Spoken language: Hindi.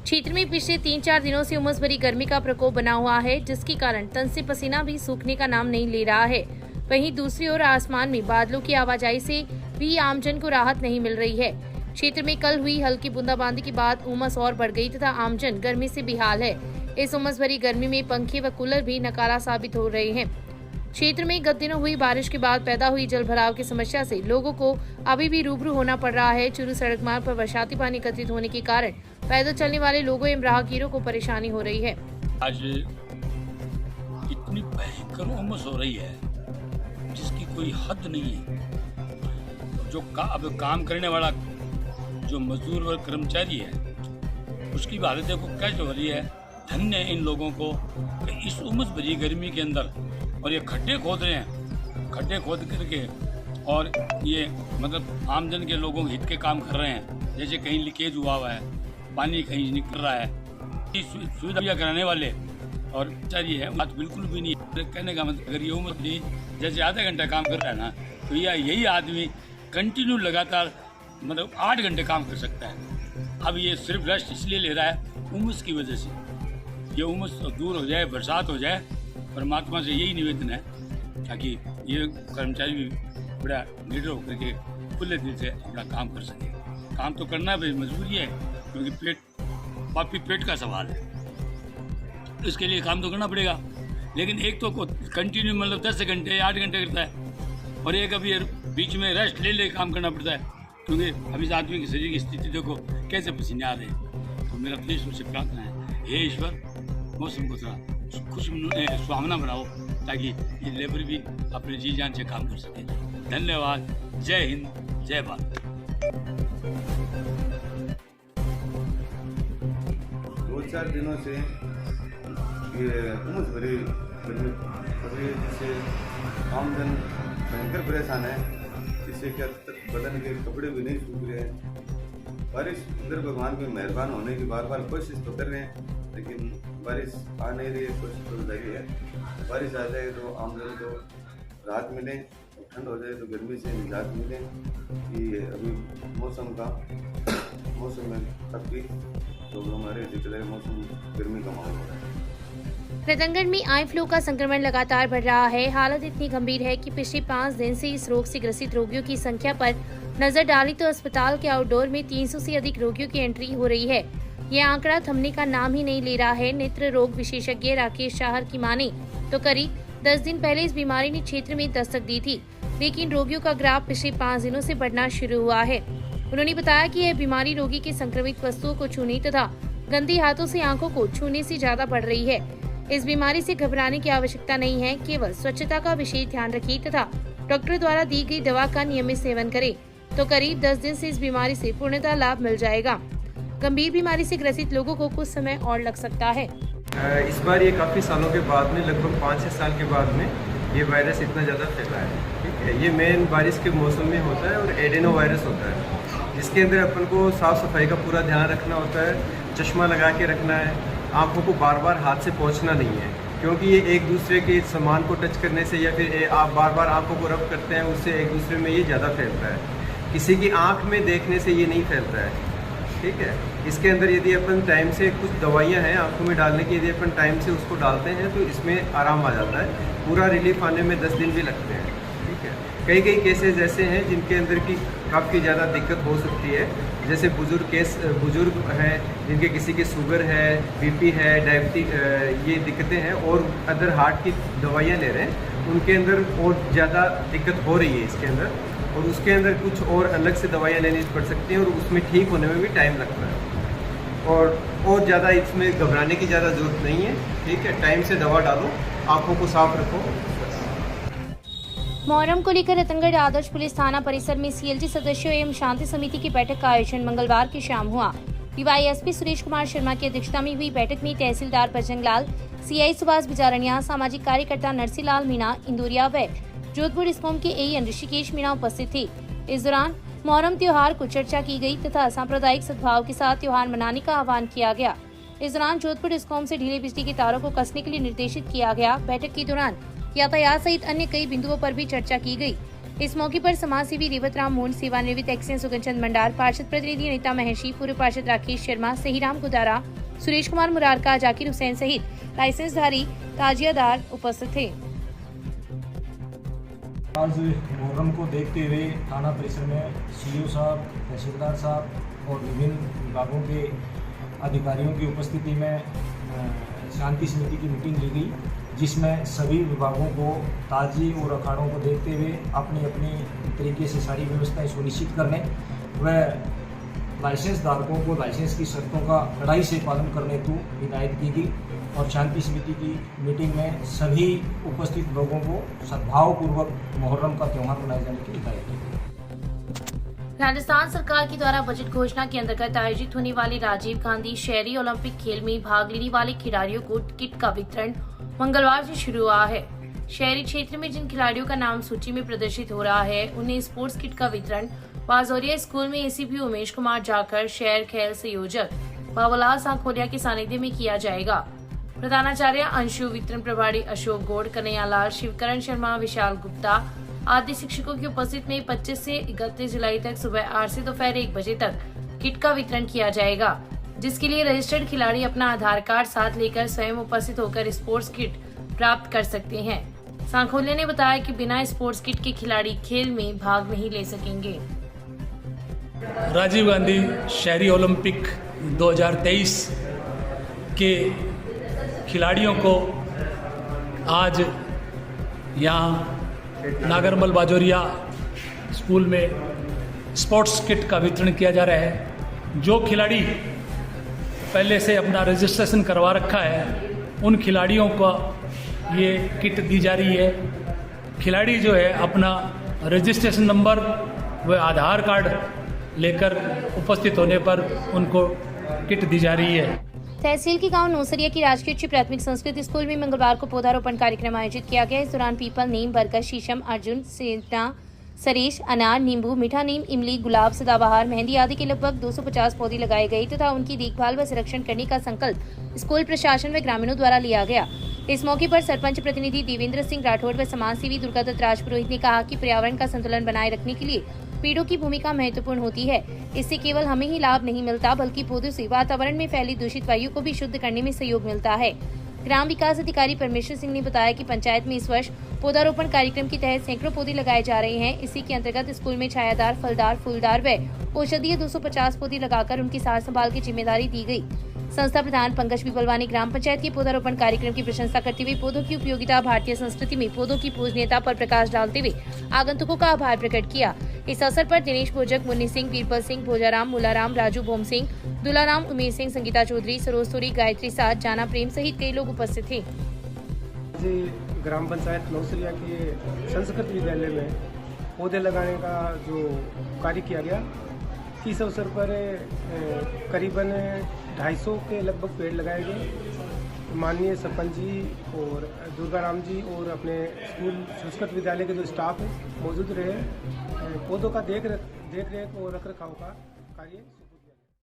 क्षेत्र में पिछले 3-4 दिनों से उमस भरी गर्मी का प्रकोप बना हुआ है, जिसके कारण तन से पसीना भी सूखने का नाम नहीं ले रहा है। वहीं दूसरी ओर आसमान में बादलों की आवाजाही से भी आमजन को राहत नहीं मिल रही है। क्षेत्र में कल हुई हल्की बूंदाबांदी के बाद उमस और बढ़ गई तथा आमजन गर्मी से बेहाल है। इस उमस भरी गर्मी में पंखे व कूलर भी नकारा साबित हो रहे हैं। क्षेत्र में गत दिनों हुई बारिश के बाद पैदा हुई जल भराव की समस्या से लोगों को अभी भी रूबरू होना पड़ रहा है। चुरू सड़क मार्ग पर बरसाती पानी एकत्रित होने के कारण पैदल चलने वाले लोगों एवं राहगीरों को परेशानी हो रही है। आज इतनी भयंकर उमस हो रही है जिसकी कोई हद नहीं है। जो अब काम करने वाला जो मजदूर व कर्मचारी है उसकी भी हालत देखो कैसे हो रही है। धन्य है इन लोगों को कि इस उमस भरी गर्मी के अंदर और ये खड्डे खोद रहे हैं, खड्डे खोद करके और ये मतलब आमजन के लोगों के हित के काम कर रहे हैं। जैसे कहीं लीकेज हुआ है, पानी कहीं निकल रहा है, सुविधा कराने वाले और कर्मचारी है बात बिल्कुल भी नहीं। कहने का मतलब अगर ये उम्र नहीं जैसे आधा घंटा काम कर रहा है ना, तो यही आदमी कंटिन्यू लगातार मतलब 8 घंटे काम कर सकता है। अब ये सिर्फ रेस्ट इसलिए ले रहा है उमस की वजह से। ये उमस दूर हो जाए, बरसात हो जाए, परमात्मा से यही निवेदन है ताकि ये कर्मचारी भी बड़ा निडर होकर के खुले दिल से अपना काम कर सके। काम तो करना भी मजबूरी है क्योंकि पेट का सवाल है, इसके लिए काम तो करना पड़ेगा। लेकिन एक तो कंटिन्यू मतलब 10 घंटे 8 घंटे करता है और एक अभी बीच में रेस्ट ले काम करना पड़ता है क्योंकि अभी इस आदमी की शरीर की स्थिति देखो कैसे पसीने आ रहे हैं। तो मेरा अपने ईश्वर से प्रार्थना है, हे ईश्वर मौसम को थोड़ा खुश सुहावना बनाओ ताकि ये लेबर भी अपने जी जान से काम कर सके। धन्यवाद। जय हिंद, जय भारत। 2-4 दिनों से ये उमस भरी गर्मी जिससे आमजन भयंकर परेशान है। जिससे क्या बदन के कपड़े भी नहीं सूख रहे हैं। बारिश इधर भगवान के मेहरबान होने की बार कोशिश तो कर रहे हैं लेकिन बारिश आ नहीं रही है। कोशिश तो जारी है, बारिश आ जाए तो आमजन को राहत मिले, ठंड हो जाए तो गर्मी से निजात मिले। कि अभी मौसम में काफ़ी तो हमारे दिक्कत है, मौसम गर्मी का माहौल हो रहा है। रतनगढ़ में आई फ्लू का संक्रमण लगातार बढ़ रहा है। हालत इतनी गंभीर है कि पिछले 5 दिन से इस रोग से ग्रसित रोगियों की संख्या पर नजर डाली तो अस्पताल के आउटडोर में 300 से अधिक रोगियों की एंट्री हो रही है। यह आंकड़ा थमने का नाम ही नहीं ले रहा है। नेत्र रोग विशेषज्ञ राकेश शाहर की माने तो करीब 10 दिन पहले इस बीमारी ने क्षेत्र में दस्तक दी थी, लेकिन रोगियों का ग्राफ पिछले 5 दिनों से बढ़ना शुरू हुआ है। उन्होंने बताया कि यह बीमारी रोगी के संक्रमित वस्तुओं को छूने तथा गंदे हाथों से आंखों को छूने से ज्यादा बढ़ रही है। इस बीमारी से घबराने की आवश्यकता नहीं है, केवल स्वच्छता का विशेष ध्यान रखें तथा डॉक्टर द्वारा दी गई दवा का नियमित सेवन करें तो करीब 10 दिन से इस बीमारी से पूर्णतः लाभ मिल जाएगा। गंभीर बीमारी से ग्रसित लोगों को कुछ समय और लग सकता है। इस बार ये काफ़ी सालों के बाद में लगभग 5-6 साल के बाद में ये वायरस इतना ज़्यादा फैला है। ठीक है, ये मेन बारिश के मौसम में होता है और एडेनो वायरस होता है जिसके अंदर अपन को साफ़ सफाई का पूरा ध्यान रखना होता है, चश्मा लगा के रखना है, आँखों को बार बार हाथ से पोंछना नहीं है क्योंकि ये एक दूसरे के सामान को टच करने से या फिर आप बार बार आँखों को रब करते हैं उससे एक दूसरे में ये ज़्यादा फैलता है। किसी की आँख में देखने से ये नहीं फैलता है। ठीक है, इसके अंदर यदि अपन टाइम से कुछ दवाइयाँ हैं आँखों में डालने की, यदि अपन टाइम से उसको डालते हैं तो इसमें आराम आ जाता है। पूरा रिलीफ आने में 10 दिन भी लगते हैं। ठीक है, कई केसेस ऐसे हैं जिनके अंदर की काफ़ी ज़्यादा दिक्कत हो सकती है। जैसे बुजुर्ग हैं जिनके किसी के शुगर है, बीपी है, डायबिटीज ये दिक्कतें हैं और अदर हार्ट की दवाइयाँ ले रहे हैं, उनके अंदर और ज़्यादा दिक्कत हो रही है इसके अंदर और उसके अंदर कुछ और अलग से दवाइयाँ लेनी पड़ सकती हैं और उसमें ठीक होने में भी टाइम लगता है। और ज़्यादा इसमें घबराने की ज़्यादा ज़रूरत नहीं है। ठीक है, टाइम से दवा डालो, आँखों को साफ रखो। मुहर्रम को लेकर रतनगढ़ आदर्श पुलिस थाना परिसर में सीएलजी सदस्यों एवं शांति समिति की बैठक का आयोजन मंगलवार की शाम हुआ। डीवाईएसपी सुरेश कुमार शर्मा की अध्यक्षता में हुई बैठक में तहसीलदार बजरंग लाल, सीआई सुभाष बिजारनिया, सामाजिक कार्यकर्ता नरसीलाल मीणा इंदुरिया व जोधपुर डिस्कॉम के एएन ऋषिकेश मीणा उपस्थित थे। इस दौरान मुहर्रम त्योहार को चर्चा की गई तथा सांप्रदायिक सद्भाव के साथ त्योहार मनाने का आह्वान किया गया। इस दौरान जोधपुर डिस्कॉम से ढीले बिजली के तारों को कसने के लिए निर्देशित किया गया। बैठक के दौरान यातायात सहित अन्य कई बिंदुओं पर भी चर्चा की गई। इस मौके पर समाज सेवी रेवत राम मोहन, सेवानिवृत्त एक्सएन सुगनचंद मंडार, पार्षद प्रतिनिधि अनिता महेशी, पूर्व पार्षद राकेश शर्मा, सहीराम गुदारा, सुरेश कुमार मुरारका, जाकिर हुसैन सहित लाइसेंसधारी ताजियादार उपस्थित थे। आज मुहर्रम को देखते हुए थाना परिसर में सीईओ साहब, तहसीलदार साहब और विभिन्न विभागों के अधिकारियों की उपस्थिति में शांति समिति की मीटिंग ली गई, जिसमें सभी विभागों को ताजी और अखाड़ों को देखते हुए अपनी अपनी तरीके से सारी व्यवस्थाएं सुनिश्चित करने व लाइसेंस धारकों को लाइसेंस की शर्तों का कड़ाई से पालन करने को हिदायत की गई और शांति समिति की मीटिंग में सभी उपस्थित लोगों को सद्भावपूर्वक मुहर्रम का त्यौहार मनाए जाने की हिदायत की गई। राजस्थान सरकार के द्वारा बजट घोषणा के अंतर्गत आयोजित होने वाले राजीव गांधी शहरी ओलंपिक खेल में भाग लेने वाले खिलाड़ियों को किट का वितरण मंगलवार से शुरू हुआ है। शहरी क्षेत्र में जिन खिलाड़ियों का नाम सूची में प्रदर्शित हो रहा है, उन्हें स्पोर्ट्स किट का वितरण बाजोरिया स्कूल में एसीपी उमेश कुमार जाकर शहर खेल संयोजक बाबूलाल सांखोलिया के सानिध्य में किया जाएगा। प्रधानाचार्य अंशु, वितरण प्रभारी अशोक गौड़, कन्हैयालाल, शिवकरण शर्मा, विशाल गुप्ता आदि शिक्षकों की उपस्थित में 25 से 31 जुलाई तक सुबह 8 से दोपहर 1 बजे तक किट का वितरण किया जाएगा, जिसके लिए रजिस्टर्ड खिलाड़ी अपना आधार कार्ड साथ लेकर स्वयं उपस्थित होकर स्पोर्ट्स किट प्राप्त कर सकते हैं। सांखोलिया ने बताया कि बिना स्पोर्ट्स किट के खिलाड़ी खेल में भाग नहीं ले सकेंगे। राजीव गांधी शहरी ओलंपिक 2023 के खिलाड़ियों को आज यहाँ नागरमल बाजोरिया स्कूल में स्पोर्ट्स किट का वितरण किया जा रहा है। जो खिलाड़ी पहले से अपना रजिस्ट्रेशन करवा रखा है, उन खिलाड़ियों को ये किट दी जा रही है। खिलाड़ी जो है अपना रजिस्ट्रेशन नंबर व आधार कार्ड लेकर उपस्थित होने पर उनको किट दी जा रही है। तहसील के गांव नौसरिया की राजकीय उच्च प्राथमिक संस्कृत स्कूल में मंगलवार को पौधारोपण कार्यक्रम आयोजित किया गया। इस दौरान पीपल, नीम, बरगद, शीशम, अर्जुन, सेंटा, सरेश, अनार, नींबू, मीठा नीम, इमली, गुलाब, सदाबहार, मेहंदी आदि के लगभग 250 पौधे लगाए गए तथा उनकी देखभाल व संरक्षण करने का संकल्प स्कूल प्रशासन व ग्रामीणों द्वारा लिया गया। इस मौके पर सरपंच प्रतिनिधि देवेंद्र सिंह राठौड़ व समाज सेवी दुर्गादत्त राजपुरोहित ने कहा कि पर्यावरण का संतुलन बनाए रखने के लिए पेड़ों की भूमिका महत्वपूर्ण होती है। इससे केवल हमें ही लाभ नहीं मिलता, बल्कि पौधों से वातावरण में फैली दूषित वायु को भी शुद्ध करने में सहयोग मिलता है। ग्राम विकास अधिकारी परमेश्वर सिंह ने बताया कि पंचायत में इस वर्ष पौधारोपण कार्यक्रम के तहत सैकड़ों पौधे लगाए जा रहे हैं। इसी के अंतर्गत स्कूल में छायादार, फलदार, फूलदार व औषधीय 250 पौधे लगाकर उनकी सार संभाल की जिम्मेदारी दी गई। संस्था प्रधान पंकज बिबलवा ने ग्राम पंचायत के पौधारोपण कार्यक्रम की प्रशंसा करते हुए पौधों की उपयोगिता, भारतीय संस्कृति में पौधों की पूजनीयता पर प्रकाश डालते हुए आगंतुकों का आभार प्रकट किया। इस अवसर पर दिनेश भोजक, मुन्नी सिंह, बीरबल सिंह, भोजाराम, मुलाराम, राजू भोम सिंह, दुलाराम, उमेश सिंह, संगीता चौधरी, सरोज सोरी, गायत्री साथ, जाना प्रेम सहित कई लोग उपस्थित थे। ग्राम पंचायत नौसरिया के संस्कृत विद्यालय में पौधे लगाने का जो कार्य किया गया, इस अवसर पर करीबन 250 के लगभग पेड़ लगाए गए। माननीय सरपंच जी और दुर्गाराम जी और अपने स्कूल संस्कृत विद्यालय के जो स्टाफ है मौजूद रहे। पौधों का देख रेख और रख रखाव का कार्य